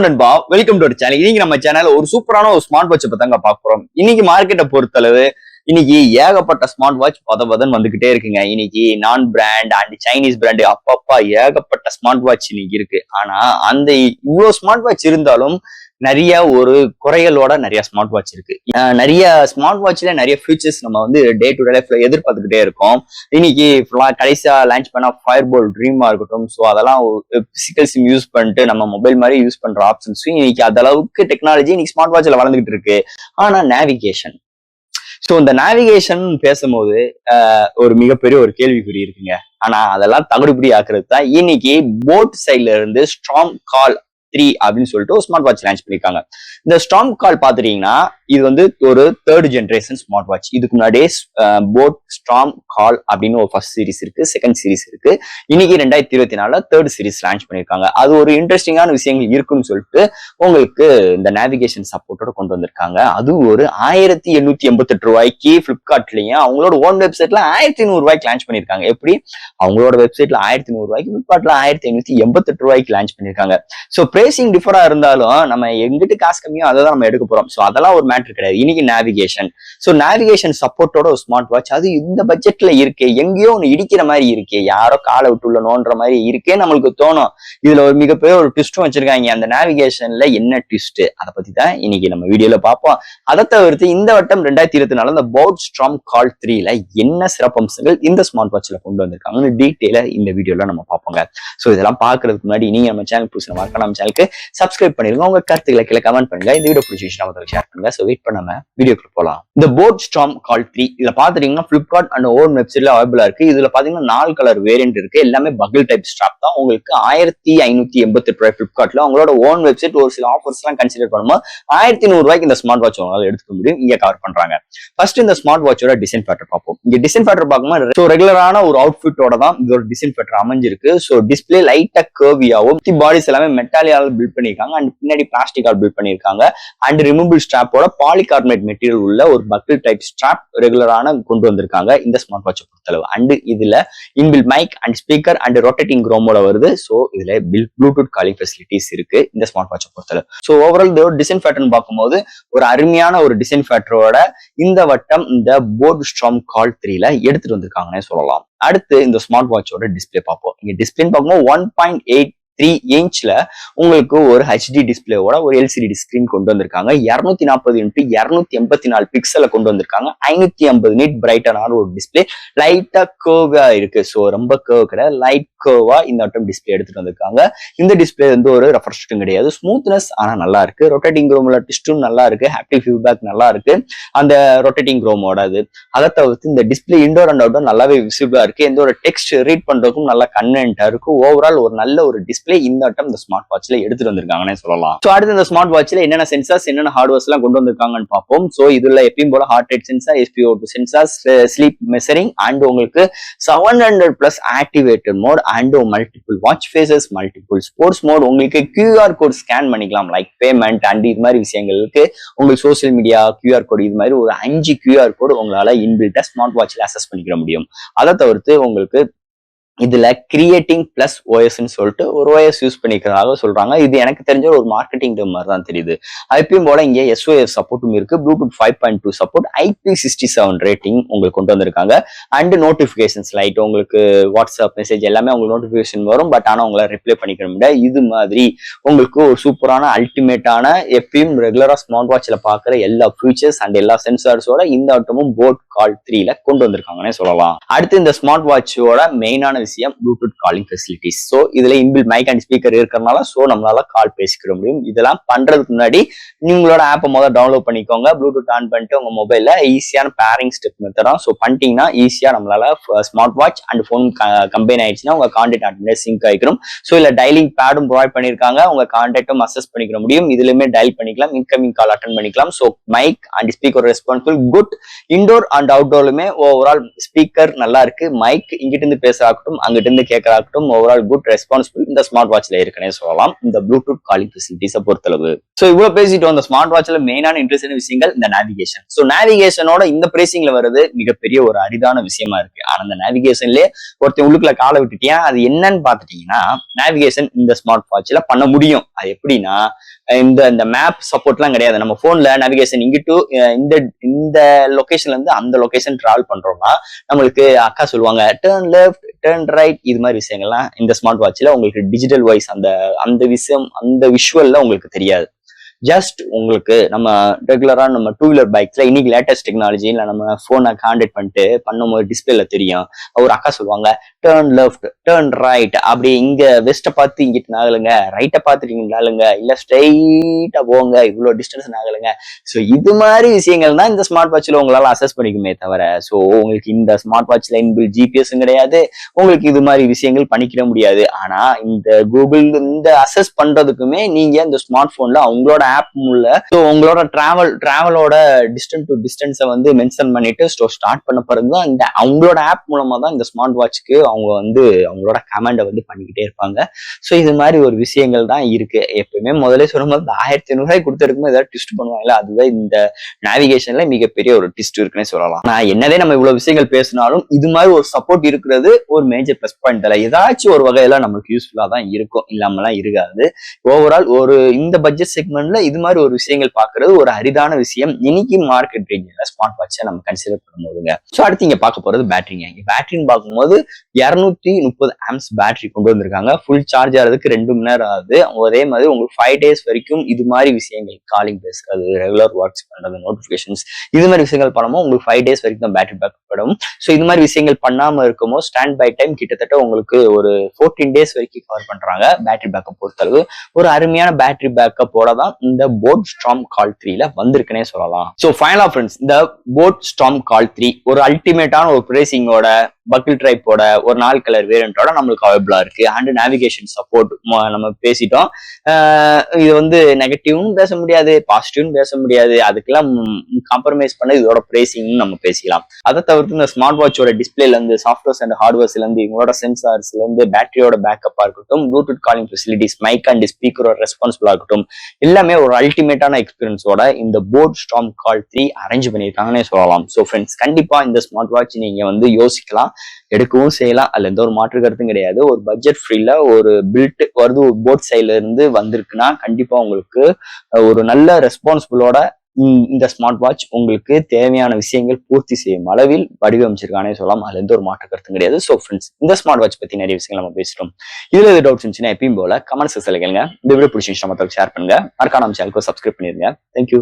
நண்பா, welcome to channel. இன்னைக்கு நம்ம சேனல்ல ஒரு சூப்பரான ஒரு ஸ்மார்ட் வாட்ச் பத்தாங்க பார்க்க போறோம். இன்னைக்கு மார்க்கெட்டை பொறுத்தளவு இன்னைக்கு ஏகப்பட்ட ஸ்மார்ட் வாட்ச் பதன்னு வந்துகிட்டே இருக்குங்க. இன்னைக்கு நான் பிராண்ட் அண்ட் சைனீஸ் பிராண்ட் அப்பப்பா ஏகப்பட்ட ஸ்மார்ட் வாட்ச் இன்னைக்கு இருக்கு. ஆனா அந்த இவ்வளவு ஸ்மார்ட் வாட்ச் இருந்தாலும் நிறைய ஒரு குறைகளோட நிறைய ஸ்மார்ட் வாட்ச் இருக்கு. நிறைய ஸ்மார்ட் வாட்ச்ல நிறைய ஃபீச்சர்ஸ் நம்ம வந்து டே டு டே லைஃப்ல எதிர்பார்த்துக்கிட்டே இருக்கோம். இன்னைக்கு கடைசியா லான்ச் பண்ண ஃபயர் போல்ட் ட்ரீமா இருக்கட்டும், ஸோ அதெல்லாம் பிசிக்கல் சிம் யூஸ் பண்ணிட்டு நம்ம மொபைல் மாதிரி யூஸ் பண்ற ஆப்ஷன்ஸும் இன்னைக்கு அந்த அளவுக்கு டெக்னாலஜி இன்னைக்கு ஸ்மார்ட் வாட்ச்ல வளர்ந்துகிட்டு இருக்கு. ஆனா நேவிகேஷன், ஸோ இந்த நேவிகேஷன் பேசும்போது ஒரு மிகப்பெரிய ஒரு கேள்விக்குறி இருக்குங்க. ஆனா அதெல்லாம் தகுதிப்படி ஆக்குறது தான் இன்னைக்கு போட் சைட்ல இருந்து ஸ்ட்ராங் கால் 3 அப்படின்னு சொல்லிட்டு ஒரு ஸ்மார்ட் வாட்ச் லான்ச் பண்ணிருக்காங்க. இந்த ஸ்டார்ம் கால் பாத்துட்டீங்கன்னா இது வந்து ஒரு 3rd ஜெனரேஷன் ஸ்மார்ட் வாட்ச். இதுக்கு முன்னாடியே போட் ஸ்டார்ம் கால் அப்படின்னு ஒரு ஃபர்ஸ்ட் சீரிஸ் இருக்கு, செகண்ட் சீரிஸ் இருக்கு. இன்னைக்கு 2024 3rd சீரிஸ் லான்ச் பண்ணிருக்காங்க. அது ஒரு இன்ட்ரெஸ்டிங்கான விஷயங்கள் இருக்குன்னு சொல்லிட்டு உங்களுக்கு இந்த நேவிகேஷன் சப்போர்ட்டோட கொண்டு வந்திருக்காங்க. அது ஒரு 1888 ரூபாய்க்கு பிளிப்கார்ட்லயும் அவங்களோட ஓன் வெப்சைட்ல 1100 ரூபாய்க்கு லான்ச் பண்ணிருக்காங்க. எப்படி அவங்களோட வெப்சைட்ல 1100 ரூபாய்க்கு, பிளிப்கார்ட்ல 1588 ரூபாய்க்கு லான்ச் பண்ணிருக்காங்க. ஸோ பிரேசிங் டிஃபரா இருந்தாலும் நம்ம எங்கிட்டு காசு கம்மியோ அதை தான் நம்ம எடுக்க போறோம். ஸோ அதெல்லாம் ஒரு மேட்டர் கிடையாது. இன்னைக்கு நேவிகேஷன், ஸோ நேவிகேஷன் சப்போர்ட்டோட ஒரு ஸ்மார்ட் வாட்ச், அது இந்த பட்ஜெட்ல இருக்கு. எங்கேயோ ஒன்று இடிக்கிற மாதிரி இருக்கு, யாரோ காலை விட்டு உள்ள நோன்ற மாதிரி இருக்கே நம்மளுக்கு தோணும். இதுல ஒரு மிகப்பெரிய ஒரு ட்விஸ்டும் வச்சிருக்காங்க. அந்த நேவிகேஷன்ல என்ன ட்விஸ்ட், அதை பத்தி தான் இன்னைக்கு நம்ம வீடியோல பார்ப்போம். அதை தவிர்த்து இந்த வட்டம் 2024 இந்த போட் ஸ்டார்ம் கால் 3ல என்ன சிறப்பம்சங்கள் இந்த ஸ்மார்ட் வாட்ச்ல கொண்டு வந்திருக்காங்கன்னு டீட்டெயிலா இந்த வீடியோல நம்ம பார்ப்போங்க. ஸோ இதெல்லாம் பார்க்கறதுக்கு முன்னாடி நீங்க நம்ம சேனல் புதுசு நம்ம சேனலுக்கு சப்ஸ்கிரைப் பண்ணிருங்க. உங்க கருத்துக்களை கீழே கமெண்ட் பண்ணுங்க. இந்த வீடியோ பிடிச்சிருச்சுன்னா முதல்ல ஷேர் பண்ணுங்க. சோ வெயிட் பண்ணாம வீடியோக்கு போலாம். இந்த போட் ஸ்டார்ம் கால் 3 இதுல பாத்துட்டீங்கன்னா பிளிப்கார்ட் அண்ட் ஓன் வெப்சைட்ல அவைலபிளா இருக்கு. இதுல பாத்தீங்கன்னா 4 கலர் வேரியன்ட் இருக்கு. எல்லாமே பக்கிள் டைப் ஸ்ட்ராப் தான். உங்களுக்கு 1588 ரூபாய் பிளிப்கார்ட்ல, உங்களோட ஓன் வெப்சைட் ஒரு சில ஆஃபர்ஸ் எல்லாம் கன்சிடர் பண்ணும்போது 1100 ரூபாய்க்கு இந்த ஸ்மார்ட் வாட்ச் உங்களால எடுத்துக்க முடியும். இங்க கவர் பண்றாங்க. ஃபர்ஸ்ட் இந்த ஸ்மார்ட் வாட்சோட டிசைன் ஃபேக்டர் பார்ப்போம். இங்க டிசைன் ஃபேக்டர் பார்க்கும்போது ரெகுலரான ஒரு அவுட்ஃபிட்டோட தான் இதோட டிசைன் ஃபேக்டர் அமைஞ்சிருக்கு. ஸோ டிஸ்பிளே லைட்டா கர்வியாவும், பாடிஸ் எல்லாமே மெட்டாலியால பில்ட் பண்ணிருக்காங்க அண்ட் பின்னாடி பிளாஸ்டிக்கால் பில்ட் பண்ணிருக்காங்க. அண்ட் ரிமூவபிள் ஸ்ட்ராப்போட பாலிகார்பனேட் மெட்டீரியல் உள்ள ஒரு பக்கிள் டைப் ஸ்ட்ராப் ரெகுலரான கொண்டு வந்திருக்காங்க இந்த ஸ்மார்ட் வாட்சை பொறுத்தளவு. அண்ட் இதுல inbuilt mic and speaker and rotating க்ரோமோட வருது. ஸோ இதுல ப்ளூடூத் காலிங் ஃபெசிலிட்டிஸ் இருக்கு இந்த ஸ்மார்ட் வாட்சை பொறுத்தளவு. ஸோ ஓவரால் இதோட டிசைன் பேட்டர்ன் பார்க்கும்போது ஒரு அருமையான ஒரு டிசைன் பேட்டரோட இந்த வட்டம் இந்த போட் ஸ்டார்ம் கால் 3ல எடுத்துட்டு வந்திருக்காங்கன்னு சொல்லலாம். அடுத்து இந்த ஸ்மார்ட் வாட்சோட டிஸ்பிளே பார்ப்போம். இங்க டிஸ்பிளே பார்க்கும்போது 1.83 இன்ச்ல உங்களுக்கு ஒரு ஹெச்டி டிஸ்பிளேவோட ஒரு எல்சிடி ஸ்கிரீன் கொண்டு வந்திருக்காங்க. 240x284 பிக்சலை கொண்டு வந்திருக்காங்க. 550 நிட் பிரைட்டனான ஒரு டிஸ்பிளே, லைட்டா கர்வா இருக்கு. ஸோ ரொம்ப கர்வ் கிடையாது, லைட் கர்வா இந்த வட்டம் டிஸ்பிளே எடுத்துட்டு வந்திருக்காங்க. இந்த டிஸ்பிளே வந்து ஒரு ரெஃப்ரெஷ்டும் கிடையாது, ஸ்மூத்னஸ் ஆனா நல்லா இருக்கு. ரொட்டேட்டிங் க்ரோமோட டிஸ்டும் நல்லா இருக்கு, ஹாப்டிக் ஃபீட்பேக் நல்லா இருக்கு அந்த ரொட்டேட்டிங் க்ரோமோட. அதை தவிர்த்து இந்த டிஸ்பிளே இன்டோர் அண்ட் அவுட்டோர் நல்லாவே விசிபிளா இருக்கு. எந்த ஒரு டெக்ஸ்ட் ரீட் பண்றதுக்கும் நல்லா கன்வீனியன்ட்டா இருக்கு. ஓவரால் ஒரு நல்ல ஒரு டிஸ்பிளே இந்த வட்டம் இந்த ஸ்மார்ட் வாட்ச்ல எடுத்துட்டு வந்திருக்காங்கன்னு சொல்லலாம். சோ அடுத்து இந்த ஸ்மார்ட் வாட்ச்ல என்னென்ன சென்சார்ஸ், என்னென்ன ஹார்ட்வேர்ஸ் எல்லாம் கொண்டு வந்திருக்காங்கன்னு பார்ப்போம். சோ இதுல எப்பயும் போல heart rate sensor, SpO2 sensor, sleep measuring and உங்களுக்கு 700+ activated mode and multiple watch faces, multiple sports mode, உங்களுக்கு QR கோட் ஸ்கேன் பண்ணிக்கலாம் லைக் பேமெண்ட் அண்ட் இது மாதிரி விஷயங்களுக்கு. உங்களுக்கு சோசியல் மீடியா QR கோட், இது மாதிரி ஒரு 5 QR கோட் உங்களால இன்பில்ட்டா ஸ்மார்ட் வாட்ச்ல அக்சஸ் பண்ணிக்க முடியும். அதை தவிர்த்து உங்களுக்கு இதுல கிரியேட்டிங் பிளஸ் ஓஎஸ்ன்னு சொல்லிட்டு ஒரு ஓஎஸ் யூஸ் பண்ணிக்கிறதாக சொல்றாங்க. இது எனக்கு தெரிஞ்ச ஒரு மார்க்கெட்டிங் டேர்ம் மாதிரி தான் தெரியுது. ஐபிஎம் போல இங்க SOS சப்போர்ட்டும் இருக்கு, ப்ளூடூத் 5.2 சப்போர்ட், IP67 ரேட்டிங் உங்களுக்கு கொண்டு வந்திருக்காங்க. அண்ட் நோட்டிபிகேஷன்ஸ் லைட் உங்களுக்கு வாட்ஸ்அப் மெசேஜ் எல்லாமே உங்களுக்கு நோட்டிபிகேஷன் வரும். பட் ஆனா உங்களால ரிப்ளை பண்ணிக்க முடியாது. இது மாதிரி உங்களுக்கு ஒரு சூப்பரான அல்டிமேட்டான எப்பயும் ரெகுலரா ஸ்மார்ட் வாட்ச்ல பாக்குற எல்லா ஃபீச்சர்ஸ் அண்ட் எல்லா சென்சார்ஸோட இந்த வட்டமும் போட் கால் 3ல கொண்டு வந்திருக்காங்கன்னே சொல்லலாம். அடுத்து இந்த ஸ்மார்ட் வாட்சோட மெயினான விஷயம் ப்ளூடூத் காலிங் ஃபெசிலிட்டிஸ். ஸோ இதுல இன்பில் மைக் அண்ட் ஸ்பீக்கர் இருக்கிறதுனால ஸோ நம்மளால கால் பேசிக்கிற முடியும். இதெல்லாம் பண்றதுக்கு முன்னாடி நீங்களோட ஆப்பை முதல்ல டவுன்லோட் பண்ணிக்கோங்க. ப்ளூடூத் ஆன் பண்ணிட்டு உங்க மொபைல்ல ஈஸியான பேரிங் ஸ்டெப் மெத்தடும். ஸோ பண்ணிட்டீங்கன்னா ஈஸியா நம்மளால smart watch and phone combine ஆயிடுச்சுன்னா உங்க கான்டாக்ட் ஆட்டோமேட்டிக்கா சிங்க் ஆகிக்கிறோம். ஸோ இல்ல டைலிங் பேடும் ப்ரொவைட் பண்ணிருக்காங்க, உங்க கான்டாக்டும் அக்சஸ் பண்ணிக்கிற முடியும். இதுலயுமே டயல் பண்ணிக்கலாம், இன்கமிங் கால் அட்டன் பண்ணிக்கலாம். So mic and speaker responsible good. Indoor and அவுட்டோர்லுமே ஓவரால் ஸ்பீக்கர் நல்லா இருக்கு. மைக் இங்கிட்டு இருந்து பேச ஆகட்டும், ஆகட்டும், அங்கிட்ட இருந்து கேட்கறாகட்டும், ஓவரால் குட் ரெஸ்பான்சிபிள் இந்த ஸ்மார்ட் வாட்ச்ல இருக்குன்னே சொல்லலாம். இந்த ப்ளூடூத் காலிங் ஃபெசிலிட்டிஸை பொறுத்தளவு. ஸோ இவ்வளவு பேசிட்டோம். இந்த ஸ்மார்ட் வாட்ச்ல மெயினான இன்ட்ரெஸ்டான விஷயங்கள் இந்த நேவிகேஷன். ஸோ நேவிகேஷனோட இந்த பிரைசிங்ல வருது மிகப்பெரிய ஒரு அரிதான விஷயமா இருக்கு. ஆனா அந்த நேவிகேஷன்லயே ஒருத்தன் உள்ளுக்குள்ள காலை விட்டுட்டியா, அது என்னன்னு பாத்துட்டீங்கன்னா நேவிகேஷன் இந்த ஸ்மார்ட் வாட்ச்ல பண்ண முடியும். அது எப்படின்னா இந்த மேப் சப்போர்ட்லாம் கிடையாது. நம்ம போன்ல நேவிகேஷன் இங்கிட்டு இந்த லொகேஷன்ல இருந்து அந்த லொகேஷன் டிராவல் பண்றோம்னா நம்மளுக்கு அக்கா சொல்லுவாங்க டேர்ன் லெஃப்ட் டேர்ன் ரைட், இது மாதிரி விஷயங்கள்லாம் இந்த ஸ்மார்ட் வாட்ச்ல உங்களுக்கு டிஜிட்டல் வாய்ஸ் அந்த விஷயம் அந்த விஷுவல்ல உங்களுக்கு தெரியாது. ஜஸ்ட் உங்களுக்கு நம்ம ரெகுலரா நம்ம டூ வீலர் பைக்ஸ்ல இன்னைக்கு லேட்டஸ்ட் டெக்னாலஜி இல்ல நம்ம போனை கான்டாக்ட் பண்ணிட்டு பண்ணும்போது டிஸ்பிளேல தெரியும். ஒரு அக்கா சொல்லுவாங்க டேர்ன் லெஃப்ட் டேர்ன் ரைட், அப்படி இங்க வெஸ்ட பார்த்து இங்கிட்டு நாகலுங்க, ரைட்டை பார்த்துட்டு நாளுங்க, இல்ல ஸ்ட்ரெயிட்டா போங்க, இவ்வளவு டிஸ்டன்ஸ் நாகலுங்க. ஸோ இது மாதிரி விஷயங்கள் தான் இந்த ஸ்மார்ட் வாட்ச்ல உங்களால அசஸ் பண்ணிக்குமே தவிர, ஸோ உங்களுக்கு இந்த ஸ்மார்ட் வாட்ச்ல இன்பில் ஜிபிஎஸும் கிடையாது, உங்களுக்கு இது மாதிரி விஷயங்கள் பண்ணிக்கிற முடியாது. ஆனா இந்த கூகுள் இந்த அசஸ் பண்றதுக்குமே நீங்க இந்த ஸ்மார்ட் போன்ல அவங்களோட ஆப் மூல உங்களோட டிராவலோட டிஸ்டன்ஸ் டு டிஸ்டன்ஸை வந்து மென்ஷன் பண்ணிட்டு ஸ்டார்ட் பண்ண பிறகுதான் இந்த அவங்களோட ஆப் மூலமா தான் இந்த ஸ்மார்ட் வாட்ச்க்கு அவங்க வந்து அவங்களோட கமெண்டை வந்து பண்ணிக்கிட்டே இருப்பாங்க. ஸோ இது மாதிரி ஒரு விஷயங்கள் தான் இருக்கு. எப்பவுமே முதல்ல சொல்லும்போது இந்த 1500 கொடுத்துருக்கும்போது ஏதாவது ட்விஸ்ட் பண்ணுவாங்கல்ல, அதுதான் இந்த நேவிகேஷன்ல மிகப்பெரிய ஒரு ட்விஸ்ட் இருக்குன்னு சொல்லலாம். நான் என்னதே நம்ம இவ்வளவு விஷயங்கள் பேசினாலும் இது மாதிரி ஒரு சப்போர்ட் இருக்கிறது ஒரு மேஜர் பிளஸ் பாயிண்ட் தல. ஏதாச்சும் ஒரு வகையில நமக்கு யூஸ்ஃபுல்லா தான் இருக்கும், இல்லாமலாம் இருக்காது. ஓவரால் ஒரு இந்த பட்ஜெட் செக்மெண்ட்ல இது மாதிரி ஒரு விஷயங்கள் பாக்குறது ஒரு அரிதான விஷயம் இன்னைக்கு மார்க்கெட் ரேஞ்சில் ஸ்மார்ட் வாட்சை நம்ம கன்சிடர் பண்ணும்போதுங்க. ஸோ அடுத்து இங்க பார்க்க போறது பேட்டரிங்க. பேட்டரின்னு பார்க்கும்போது 230 ஆம்ஸ் பேட்டரி கொண்டு வந்திருக்காங்க. ஃபுல் சார்ஜ் ஆகிறதுக்கு 2 மணி நேரம் ஆகுது. அதே மாதிரி உங்களுக்கு 5 days வரைக்கும் இது மாதிரி விஷயங்கள் காலிங் பேசுறது, ரெகுலர் ஒர்க்ஸ் பண்றது, நோட்டிபிகேஷன்ஸ், இது மாதிரி விஷயங்கள் பண்ணும்போது உங்களுக்கு 5 days வரைக்கும் தான் பேட்டரி பேக்கப் படும். ஸோ இது மாதிரி விஷயங்கள் பண்ணாம இருக்கும்போது ஸ்டாண்ட் பை டைம் கிட்டத்தட்ட உங்களுக்கு ஒரு 14 days வரைக்கும் கவர் பண்றாங்க பேட்டரி பேக்கப் பொறுத்தளவு. ஒரு அருமையான பேட்டரி பேக்கப்போட தான் இந்த போட் ஸ்டார்ம் கால் 3ல வந்திருக்குன்னே சொல்லலாம். சோ ஃபைனலா ஃப்ரெண்ட்ஸ், இந்த போட் ஸ்டார்ம் கால் 3 ஒரு அல்டிமேட்டான ஒரு பிரைசிங்கோட பக்கிள் டைப்போட ஒரு 4 கலர் வேரியண்டோட நம்மளுக்கு அவைலபிளா இருக்கு. அண்ட் நேவிகேஷன் சப்போர்ட் நம்ம பேசிட்டோம். இது வந்து நெகட்டிவ்னு பேச முடியாது, பாசிட்டிவ்னு பேச முடியாது, அதுக்கெல்லாம் காம்ப்ரமைஸ் பண்ண இதோட பிரைசிங் நம்ம பேசிக்கலாம். அதை தவிர்த்து இந்த ஸ்மார்ட் வாட்சோட டிஸ்பிளேல இருந்து சாஃப்ட்வேர்ஸ் அண்ட் ஹார்ட்வேர்ஸ்ல இருந்து இவங்களோட சென்சார்ஸ்ல இருந்து பேட்டரியோட பேக்கப்பா இருக்கட்டும், Bluetooth calling facilities, mic and ஸ்பீக்கரோட ரெஸ்பான்சிபிளா இருக்கட்டும், எல்லாமே ஒரு அல்டிமேட்டான எக்ஸ்பீரியன்ஸோட இந்த போட் ஸ்டார்ம் கால் 3 அரேஞ்ச் பண்ணியிருக்காங்கன்னே சொல்லலாம். ஸோ ஃப்ரெண்ட்ஸ், கண்டிப்பா இந்த ஸ்மார்ட் வாட்ச் நீங்க வந்து யோசிக்கலாம், எடுக்கவும் செய்யலாம். அதுல எந்த ஒரு மாற்று கருத்தும் கிடையாது. ஒரு பட்ஜெட் ஃப்ரீல ஒரு பில்ட் வருது ஒரு போட் சைட்ல இருந்து வந்திருக்குன்னா கண்டிப்பா உங்களுக்கு ஒரு நல்ல ரெஸ்பான்சிபிளோட இந்த ஸ்மார்ட் வாட்ச் உங்களுக்கு தேவையான விஷயங்கள் பூர்த்தி செய்யும் அளவில் வடிவமைச்சிருக்கானே சொல்லலாம். அதுல எந்த ஒரு மாற்று கருத்தும் கிடையாது. ஸோ ஃப்ரெண்ட்ஸ், இந்த ஸ்மார்ட் வாட்ச் பத்தி நிறைய விஷயங்கள் நம்ம பேசிட்டோம். இதுல எது டவுட்ஸ் இருந்துச்சுன்னா எப்பயும் போல கமெண்ட் செக்ஷன்ல கேளுங்க. இந்த வீடியோ பிடிச்சிருந்துச்சு மத்தவங்க ஷேர் பண்ணுங்க. மறக்காம நம்ம சேனலுக்கு சப்ஸ்கிரைப் பண்ணிருங்க. தேங்க்யூ.